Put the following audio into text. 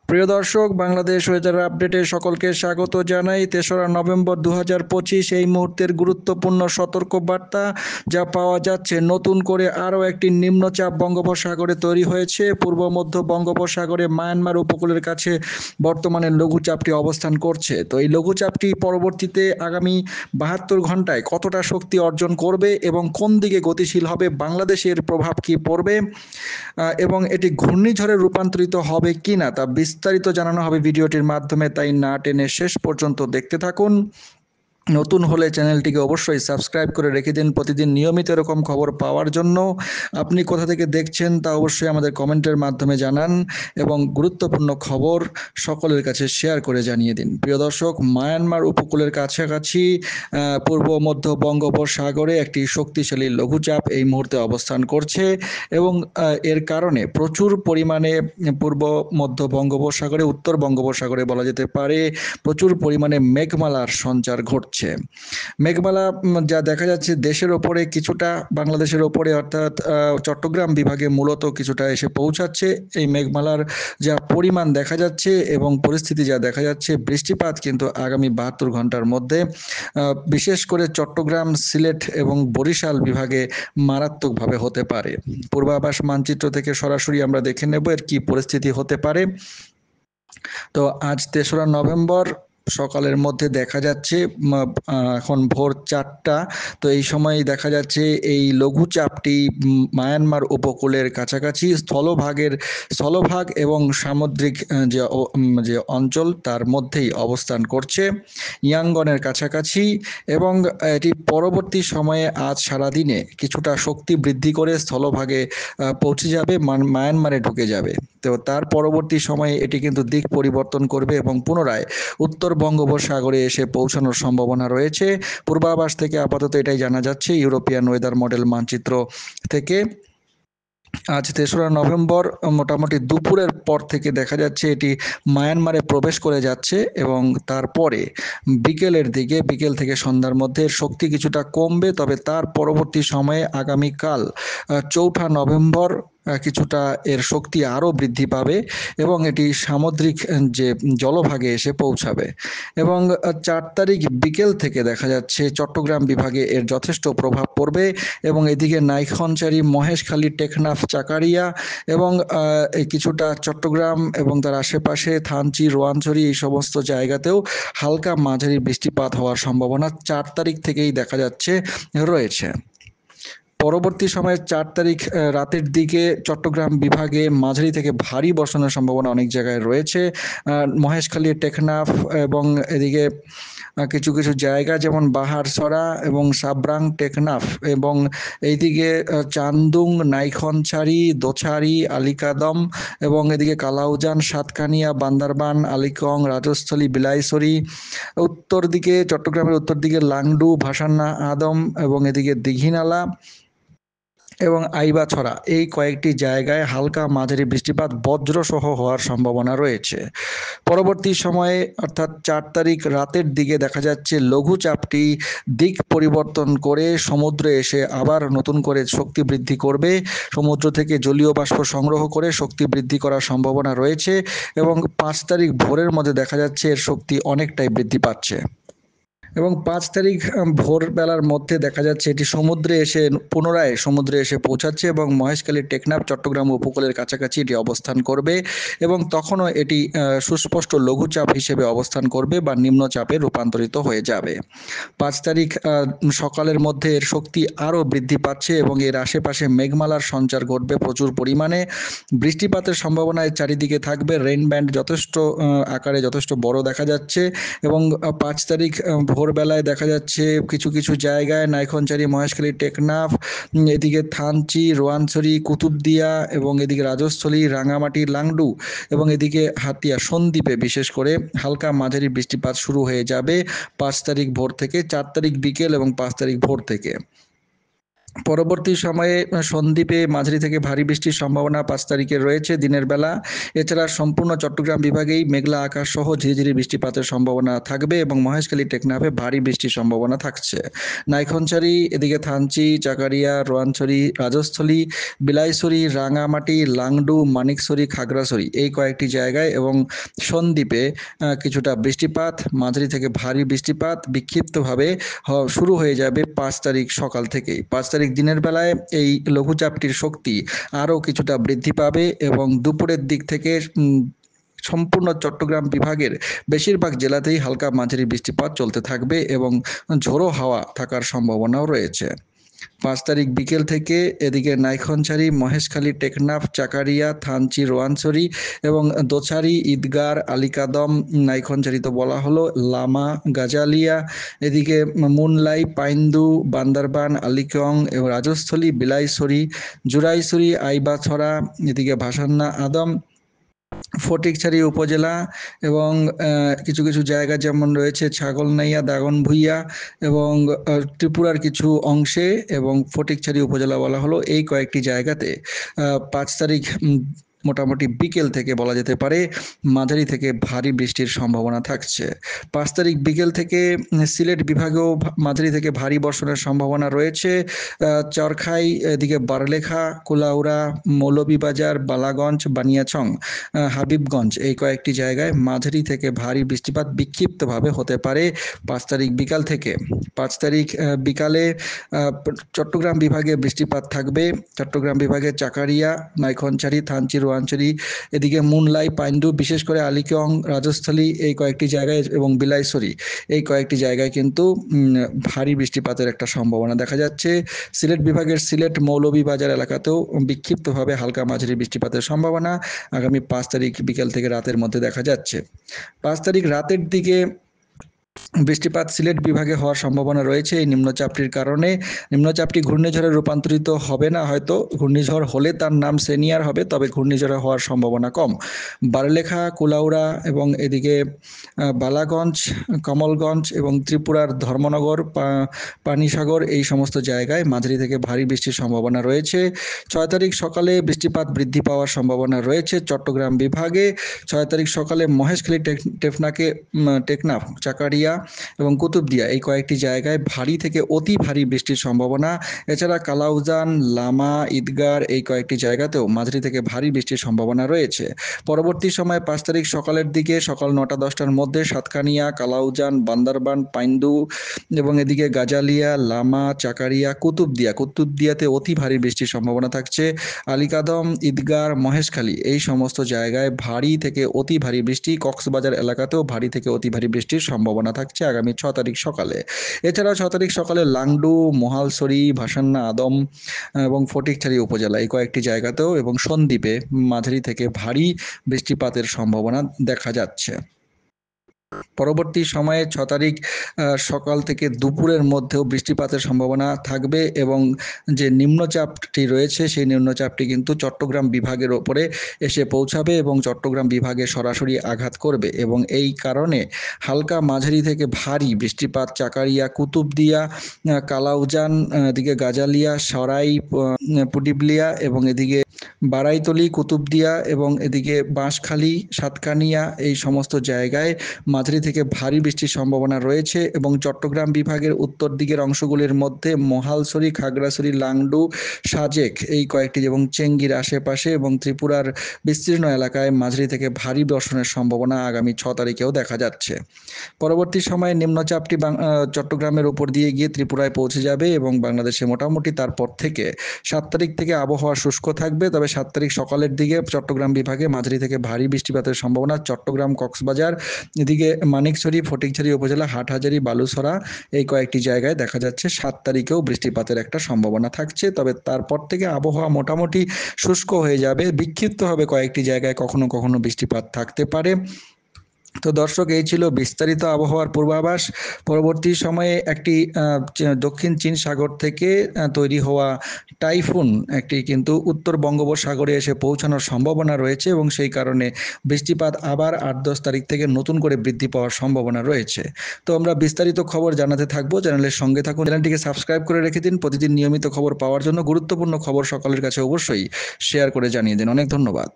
প্রিয় দর্শক, বাংলাদেশ ওয়েদার আপডেটে সকলকে স্বাগত জানাই। ৩রা নভেম্বর ২০২৫ এই মুহূর্তের গুরুত্বপূর্ণ সতর্ক বার্তা যা পাওয়া যাচ্ছে। নতুন করে আরও একটি নিম্নচাপ বঙ্গোপসাগরে তৈরি হয়েছে। পূর্ব মধ্য বঙ্গোপসাগরে মায়ানমার উপকূলের কাছে বর্তমানে লঘুচাপটি অবস্থান করছে। তো এই লঘুচাপটি পরবর্তীতে আগামী ৭২ ঘন্টায় কতটা শক্তি অর্জন করবে এবং কোন দিকে গতিশীল হবে, বাংলাদেশের প্রভাব কি পড়বে এবং এটি ঘূর্ণিঝড়ে রূপান্তরিত হবে কিনা তা বিস্তারিত জানানো হবে ভিডিওটির মাধ্যমে। তাই না টেনে শেষ পর্যন্ত দেখতে থাকুন। নতুন হলে চ্যানেলটিকে অবশ্যই সাবস্ক্রাইব করে রেখে দিন প্রতিদিন নিয়মিত এরকম খবর পাওয়ার জন্য। আপনি কোথা থেকে দেখছেন তা অবশ্যই আমাদের কমেন্টের মাধ্যমে জানান এবং গুরুত্বপূর্ণ খবর সকলের কাছে শেয়ার করে জানিয়ে দিন। প্রিয় দর্শক, মায়ানমার উপকূলের কাছাকাছি পূর্ব মধ্য বঙ্গোপসাগরে একটি শক্তিশালী লঘুচাপ এই মুহূর্তে অবস্থান করছে এবং এর কারণে প্রচুর পরিমাণে পূর্ব মধ্য বঙ্গোপসাগরে, উত্তর বঙ্গোপসাগরে বলা যেতে পারে, প্রচুর পরিমাণে মেঘমালার সঞ্চার ঘটছে। মেঘমালা যা দেখা যাচ্ছে দেশের ওপরে কিছুটা, বাংলাদেশের ওপরে অর্থাৎ চট্টগ্রাম বিভাগে মূলত কিছুটা এসে পৌঁছাচ্ছে। এই মেঘমালার যা পরিমাণ দেখা যাচ্ছে এবং পরিস্থিতি যা দেখা যাচ্ছে, বৃষ্টিপাত কিন্তু আগামী ৭২ ঘন্টার মধ্যে বিশেষ করে চট্টগ্রাম, সিলেট এবং বরিশাল বিভাগে মারাত্মকভাবে হতে পারে। পূর্বাভাস মানচিত্র থেকে সরাসরি আমরা দেখে নেব এর কি পরিস্থিতি হতে পারে। তো আজ ৩রা নভেম্বর সকালের মধ্যে দেখা যাচ্ছে, এখন ভোর ৪টা। তো এই সময় দেখা যাচ্ছে এই লঘুচাপটি মায়ানমার উপকূলের কাছাকাছি স্থলভাগ এবং সামুদ্রিক যে অঞ্চল তার মধ্যেই অবস্থান করছে, ইয়াঙ্গনের কাছাকাছি। এবং এটি পরবর্তী সময়ে আজ সারাদিনে কিছুটা শক্তি বৃদ্ধি করে স্থলভাগে পৌঁছে যাবে, মায়ানমারে ঢুকে যাবে। তো তার পরবর্তী সময়ে এটি কিন্তু দিক পরিবর্তন করবে এবং পুনরায় উত্তর বঙ্গোপসাগরে এসে পৌঁছানোর সম্ভাবনা রয়েছে। পূর্বাভাস থেকে আপাতত এটাই জানা যাচ্ছে ইউরোপিয়ান ওয়েদার মডেল মানচিত্র থেকে। আজ ৩রা নভেম্বর মোটামুটি দুপুরের পর থেকে দেখা যাচ্ছে এটি মায়ানমারে প্রবেশ করে যাচ্ছে এবং তারপরে বিকেল থেকে সন্ধ্যার মধ্যে শক্তি কিছুটা কমবে। তবে তার পরবর্তী সময়ে আগামীকাল ৪ঠা নভেম্বর কিছুটা এর শক্তি আরও বৃদ্ধি পাবে এবং এটি সামুদ্রিক যে জলভাগে এসে পৌঁছাবে। এবং ৪ তারিখ বিকেল থেকে দেখা যাচ্ছে চট্টগ্রাম বিভাগে এর যথেষ্ট প্রভাব পড়বে এবং এদিকে নাইখনচারি, মহেশখালী, টেকনাফ, চাকারিয়া এবং কিছুটা চট্টগ্রাম এবং তার আশেপাশে থানচি, রোয়াঞ্চড়ি এই সমস্ত জায়গাতেও হালকা মাঝারি বৃষ্টিপাত হওয়ার সম্ভাবনা ৪ তারিখ থেকেই দেখা যাচ্ছে রয়েছে। পরবর্তী সময়ে ৪ তারিখ রাতের দিকে চট্টগ্রাম বিভাগে মাঝারি থেকে ভারী বর্ষণের সম্ভাবনা অনেক জায়গায় রয়েছে। মহেশখালী, টেকনাফ এবং এদিকে কিছু জায়গা যেমন বাহারছড়া এবং সাবরাং, টেকনাফ এবং এইদিকে চান্দুং, নাইখনচারি, দোছারি, আলীকাদম এবং এদিকে কালাউজান, সাতকানিয়া, বান্দরবান, আলীকং, রাজস্থলী, বিলাইছড়ি, উত্তর দিকে চট্টগ্রামের উত্তর দিকে লাংডু, ভাসান্না, আদম এবং এদিকে দীঘিনালা এবং আইবাছড়া এই কয়েকটি জায়গায় হালকা মাঝারি বৃষ্টিপাত বজ্রসহ হওয়ার সম্ভাবনা রয়েছে। পরবর্তী সময়ে অর্থাৎ ৪ তারিখ রাতের দিকে দেখা যাচ্ছে লঘুচাপটি দিক পরিবর্তন করে সমুদ্রে এসে আবার নতুন করে শক্তি বৃদ্ধি করবে। সমুদ্র থেকে জলীয় বাষ্প সংগ্রহ করে শক্তি বৃদ্ধি করার সম্ভাবনা রয়েছে এবং ৫ তারিখ ভোরের মধ্যে দেখা যাচ্ছে এর শক্তি অনেকটাই বৃদ্ধি পাচ্ছে এবং ৫ তারিখ ভোরবেলার মধ্যে দেখা যাচ্ছে এটি পুনরায় সমুদ্রে এসে পৌঁছাচ্ছে এবং মহেশখালী, টেকনাফ, চট্টগ্রাম উপকূলের কাছাকাছি এটি অবস্থান করবে এবং তখনও এটি সুস্পষ্ট লঘুচাপ হিসেবে অবস্থান করবে বা নিম্নচাপে রূপান্তরিত হয়ে যাবে। ৫ তারিখ সকালের মধ্যে এর শক্তি আরও বৃদ্ধি পাচ্ছে এবং এর আশেপাশে মেঘমালার সঞ্চার ঘটবে প্রচুর পরিমাণে। বৃষ্টিপাতের সম্ভাবনায় চারিদিকে থাকবে। রেইন ব্যান্ড যথেষ্ট আকারে যথেষ্ট বড় দেখা যাচ্ছে এবং ৫ তারিখ ভোরবেলায় দেখা যাচ্ছে কিছু জায়গায় নাইখনচারি, মহেশখালী, টেকনাফ, এদিকে থানচি, রোয়াঞ্চড়ি, কুতুবদিয়া এবং এদিকে রাজস্থলী, রাঙামাটি, লাংডু এবং এদিকে হাতিয়া, সন্দ্বীপে বিশেষ করে হালকা মাঝারি বৃষ্টিপাত শুরু হয়ে যাবে ৫ তারিখ ভোর থেকে, ৪ তারিখ বিকেল এবং ৫ তারিখ ভোর থেকে। পরবর্তী সময়ে সন্দ্বীপে মাঝারি থেকে ভারী বৃষ্টির সম্ভাবনা 5 তারিখে রয়েছে দিনের বেলা। এছাড়া সম্পূর্ণ চট্টগ্রাম বিভাগেই মেঘলা আকাশ সহ ঝিরিঝিরি বৃষ্টিপাতের সম্ভাবনা থাকবে এবং মহেশখালী টেকনাফে ভারী বৃষ্টির সম্ভাবনা থাকছে। নাইখনচারি, এদিকে থানচি, চাকারিয়া, রোয়াঞ্চড়ি, রাজস্থলী, বিলাইছড়ি, রাঙামাটি, লাংডু, মানিকছড়ি, খাগড়াছড়ি এই কয়েকটি জায়গায় এবং সন্দ্বীপে কিছুটা বৃষ্টিপাত, মাঝারি থেকে ভারী বৃষ্টিপাত বিক্ষিপ্তভাবে শুরু হয়ে যাবে 5 তারিখ সকাল থেকেই। 5 তারিখ দিনের বেলায় এই লঘুচাপটির শক্তি আরও কিছুটা বৃদ্ধি পাবে এবং দুপুরের দিক থেকে সম্পূর্ণ চট্টগ্রাম বিভাগের বেশিরভাগ জেলাতেই হালকা মাঝারি বৃষ্টিপাত চলতে থাকবে এবং ঝোড়ো হাওয়া থাকার সম্ভাবনাও রয়েছে। 5 তারিখ বিকেল থেকে এদিকে নাইখনচারি, মহেশখালী, টেকনাফ, চাকারিয়া, থানচি, রোয়াঞ্চড়ি এবং দোছারি, ঈদগার, আলীকাদম, নাইখনচারি তো বলা হলো, লামা, গাজালিয়া, এদিকে মুনলাই, পাইন্দু, বান্দরবান, আলীকং এবং রাজস্থলী, বিলাইছড়ি, জুরাইছড়ি, আইবাছড়া, এদিকে ভাসান্না আদম, ফটিকছড়ি উপজেলা এবং কিছু কিছু জায়গা যেমন রয়েছে ছাগলনাইয়া, দাগনভূঞা এবং ত্রিপুরার কিছু অংশে এবং ফটিকছড়ি উপজেলা বলা হলো, এই কয়েকটি জায়গাতে 5 তারিখ মোটামুটি বিকেল থেকে বলা যেতে পারে মাঝারি থেকে ভারী বৃষ্টির সম্ভাবনা থাকছে। 5 তারিখ বিকেল থেকে সিলেট বিভাগেও মাঝারি থেকে ভারী বর্ষণের সম্ভাবনা রয়েছে। চরখাই, এদিকে বারলেখা, কুলাউড়া, মৌলভীবাজার, বালাগঞ্জ, বানিয়াচং, হাবিবগঞ্জ এই কয়েকটি জায়গায় মাঝারি থেকে ভারী বৃষ্টিপাত বিক্ষিপ্তভাবে হতে পারে 5 তারিখ বিকাল থেকে। 5 তারিখ বিকালে চট্টগ্রাম বিভাগে বৃষ্টিপাত থাকবে। চট্টগ্রাম বিভাগে চাকারিয়া, নাইখনচারি, থানচি, রোয়াঞ্চড়ি, এদিকে মুনলাই, পাইন্দু, বিশেষ করে আলীকং, রাজস্থলী এই কয়েকটি জায়গায় এবং বিলাইছড়ি এই কয়েকটি জায়গায় কিন্তু ভারী বৃষ্টিপাতের একটা সম্ভাবনা দেখা যাচ্ছে। সিলেট বিভাগের সিলেট মৌলভীবাজার এলাকাতেও বিক্ষিপ্তভাবে হালকা মাঝারি বৃষ্টিপাতের সম্ভাবনা আগামী 5 তারিখ বিকেল থেকে রাতের মধ্যে দেখা যাচ্ছে। 5 তারিখ রাতের দিকে বৃষ্টিপাত সিলেট বিভাগে হওয়ার সম্ভাবনা রয়েছে এই নিম্নচাপটির কারণে। নিম্নচাপটি ঘূর্ণিঝড়ে রূপান্তরিত হবে না, হয়তো ঘূর্ণিঝড় হলে তার নাম সেনিয়ার হবে, তবে ঘূর্ণিঝড়ে হওয়ার সম্ভাবনা কম। বারলেখা, কুলাউড়া এবং এদিকে বালাগঞ্জ, কমলগঞ্জ এবং ত্রিপুরার ধর্মনগর, পানিসাগর এই সমস্ত জায়গায় মাঝারি থেকে ভারী বৃষ্টির সম্ভাবনা রয়েছে। 6 তারিখ সকালে বৃষ্টিপাত বৃদ্ধি পাওয়ার সম্ভাবনা রয়েছে চট্টগ্রাম বিভাগে। 6 তারিখ সকালে মহেশখালী, টেকনাফ, চাকারিয়া এবং কুতুবদিয়া এই কয়েকটি জায়গায় ভারী থেকে অতি ভারী বৃষ্টির সম্ভাবনা। এছাড়া কালাউজান, লামা, ঈদগার এই কয়েকটি জায়গাতেও মাঝারি থেকে ভারী বৃষ্টির সম্ভাবনা রয়েছে। পরবর্তী সময়ে 5 তারিখ সকালের দিকে সকাল 9টা-10টার মধ্যে সাতকানিয়া, কালাউজান, বান্দরবান, পাইন্দু এবং এদিকে গাজালিয়া, লামা, চাকারিয়া, কুতুবদিয়াতে অতি ভারী বৃষ্টির সম্ভাবনা থাকছে। আলীকাদম, ঈদগার, মহেশখালী এই সমস্ত জায়গায় ভারী থেকে অতি ভারী বৃষ্টি। কক্সবাজার এলাকাতেও ভারী থেকে অতি ভারী বৃষ্টির সম্ভাবনা থাকছে আগামী 6 তারিখ সকালে। এছাড়াও 6 তারিখ সকালে লাংডু, মহালছড়ি, ভাসান্না আদম এবং ফটিকছড়ি উপজেলা এই কয়েকটি জায়গাতেও এবং সন্দ্বীপে মাঝারি থেকে ভারী বৃষ্টিপাতের সম্ভাবনা দেখা যাচ্ছে। পরবর্তী সময়ে 6 তারিখ সকাল থেকে দুপুরের মধ্যেও বৃষ্টিপাতের সম্ভাবনা থাকবে এবং যে নিম্নচাপটি রয়েছে সেই নিম্নচাপটি কিন্তু চট্টগ্রাম বিভাগের ওপরে এসে পৌঁছাবে এবং চট্টগ্রাম বিভাগে সরাসরি আঘাত করবে এবং এই কারণে হালকা মাঝারি থেকে ভারী বৃষ্টিপাত চাকারিয়া, কুতুবদিয়া, কালাউজান, এদিকে গাজালিয়া, সরাই, পুডিবলিয়া এবং এদিকে বারাইতলি, কুতুবদিয়া এবং এদিকে বাঁশখালী, সাতকানিয়া এই সমস্ত জায়গায় মাঝারি থেকে ভারী বৃষ্টির সম্ভাবনা রয়েছে এবং চট্টগ্রাম বিভাগের উত্তর দিকের অংশগুলির মধ্যে মহালছড়ি, খাগড়াছড়ি, লাংডু, সাজেক এই কয়েকটি এবং চেঙ্গির আশেপাশে এবং ত্রিপুরার বিস্তীর্ণ এলাকায় মাঝারি থেকে ভারী বর্ষণের সম্ভাবনা আগামী 6 তারিখেও দেখা যাচ্ছে। পরবর্তী সময়ে নিম্নচাপটি চট্টগ্রামের উপর দিয়ে গিয়ে ত্রিপুরায় পৌঁছে যাবে এবং বাংলাদেশে মোটামুটি তারপর থেকে 7 তারিখ থেকে আবহাওয়া শুষ্ক থাকবে, তবে 7 তারিখ সকালের দিকে চট্টগ্রাম বিভাগে মাঝারি থেকে ভারী বৃষ্টিপাতের সম্ভাবনা। চট্টগ্রাম, কক্সবাজার, এদিকে মানিকছড়ি, ফটিকছড়ি উপজেলা, হাটহাজারী, বালুছড়া এই কয়েকটি জায়গায় দেখা যাচ্ছে 7 তারিখেও বৃষ্টিপাতের একটা সম্ভাবনা থাকছে, তবে তারপর থেকে আবহাওয়া মোটামুটি শুষ্ক হয়ে যাবে। বিক্ষিপ্ত হবে কয়েকটি জায়গায় কখনো কখনো বৃষ্টিপাত থাকতে পারে। তো দর্শক, এই ছিল বিস্তারিত আবহাওয়ার পূর্বাভাস। পরবর্তী সময়ে একটি দক্ষিণ চীন সাগর থেকে তৈরি হওয়া টাইফুন একটি কিন্তু উত্তর বঙ্গোপসাগরে এসে পৌঁছানোর সম্ভাবনা রয়েছে এবং সেই কারণে বৃষ্টিপাত আবার 8-10 তারিখ থেকে নতুন করে বৃদ্ধি পাওয়ার সম্ভাবনা রয়েছে। তো আমরা বিস্তারিত খবর জানাতে থাকবো, চ্যানেলের সঙ্গে থাকুন। চ্যানেলটিকে সাবস্ক্রাইব করে রেখে দিন প্রতিদিন নিয়মিত খবর পাওয়ার জন্য। গুরুত্বপূর্ণ খবর সকলের কাছে অবশ্যই শেয়ার করে জানিয়ে দিন। অনেক ধন্যবাদ।